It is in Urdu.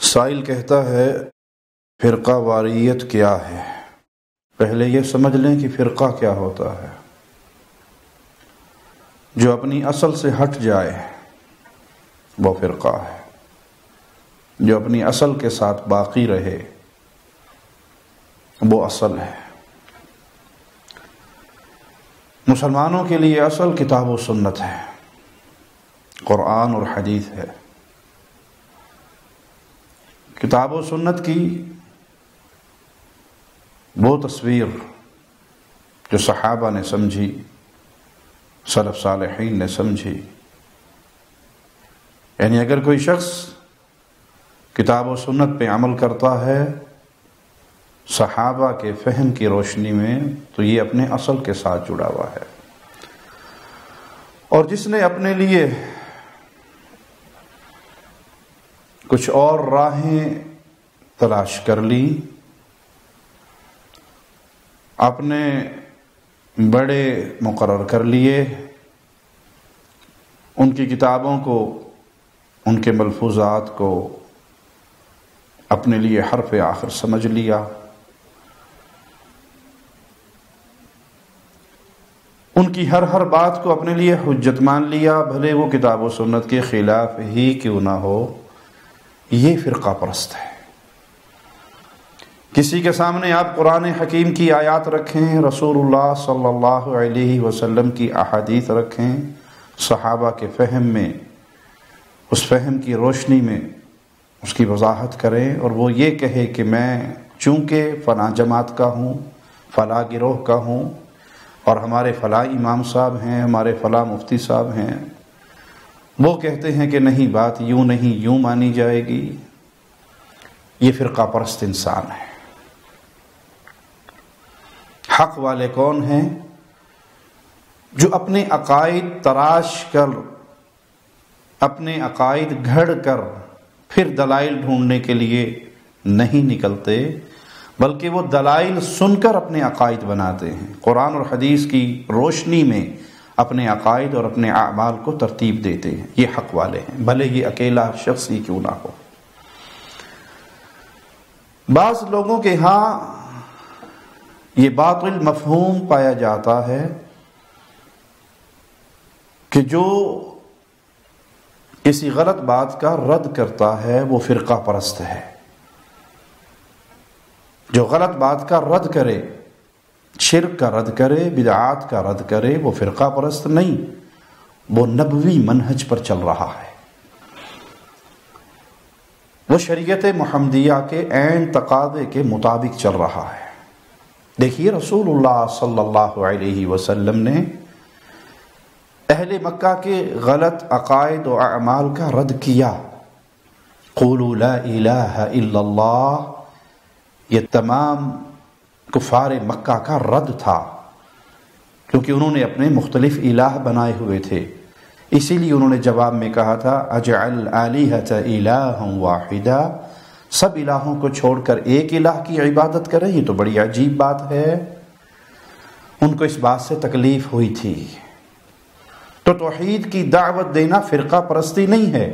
سائل کہتا ہے فرقہ واریت کیا ہے؟ پہلے یہ سمجھ لیں کہ فرقہ کیا ہوتا ہے۔ جو اپنی اصل سے ہٹ جائے وہ فرقہ ہے، جو اپنی اصل کے ساتھ باقی رہے وہ اصل ہے۔ مسلمانوں کے لیے اصل کتاب و سنت ہے، قرآن اور حدیث ہے۔ کتاب و سنت کی وہ تصویر جو صحابہ نے سمجھی، سلف صالحین نے سمجھی، یعنی اگر کوئی شخص کتاب و سنت پہ عمل کرتا ہے صحابہ کے فہم کی روشنی میں تو یہ اپنے اصل کے ساتھ جڑا ہوا ہے۔ اور جس نے اپنے لیے کچھ اور راہیں تلاش کر لی، اپنے بڑے مقرر کر لیے، ان کی کتابوں کو، ان کے ملفوظات کو اپنے لیے حرف آخر سمجھ لیا، ان کی ہر بات کو اپنے لیے حجت مان لیا، بھلے وہ کتاب و سنت کے خلاف ہی کیوں نہ ہو، یہ فرقہ پرست ہے۔ کسی کے سامنے آپ قرآن حکیم کی آیات رکھیں، رسول اللہ صلی اللہ علیہ وسلم کی احادیث رکھیں، صحابہ کے فہم میں، اس فہم کی روشنی میں اس کی وضاحت کریں، اور وہ یہ کہے کہ میں چونکہ فلاں جماعت کا ہوں، فلاں گروہ کا ہوں، اور ہمارے فلاں امام صاحب ہیں، ہمارے فلاں مفتی صاحب ہیں، وہ کہتے ہیں کہ نہیں، بات یوں نہیں، یوں مانی جائے گی، یہ فرقہ پرست انسان ہے۔ حق والے کون ہیں؟ جو اپنے عقائد تراش کر، اپنے عقائد گھڑ کر پھر دلائل ڈھونڈنے کے لیے نہیں نکلتے، بلکہ وہ دلائل سن کر اپنے عقائد بناتے ہیں، قرآن اور حدیث کی روشنی میں اپنے عقائد اور اپنے اعمال کو ترتیب دیتے ہیں، یہ حق والے ہیں، بھلے یہ اکیلا شخص ہی کیوں نہ ہو۔ بعض لوگوں کے ہاں یہ باطل مفہوم پایا جاتا ہے کہ جو کسی غلط بات کا رد کرتا ہے وہ فرقہ پرست ہے۔ جو غلط بات کا رد کرے، شرک کا رد کرے، بدعات کا رد کرے، وہ فرقہ پرست نہیں، وہ نبوی منہج پر چل رہا ہے، وہ شریعت محمدیہ کے عین تقاضے کے مطابق چل رہا ہے۔ دیکھیے رسول اللہ صلی اللہ علیہ وسلم نے اہل مکہ کے غلط عقائد و اعمال کا رد کیا۔ قولوا لا الہ الا اللہ، یہ تمام کفار مکہ کا رد تھا، کیونکہ انہوں نے اپنے مختلف الہ بنائے ہوئے تھے، اسی لیے انہوں نے جواب میں کہا تھا اجعل آلہۃ الہا واحدا، سب الہوں کو چھوڑ کر ایک الہ کی عبادت کریں، یہ تو بڑی عجیب بات ہے۔ ان کو اس بات سے تکلیف ہوئی تھی۔ تو توحید کی دعوت دینا فرقہ پرستی نہیں ہے،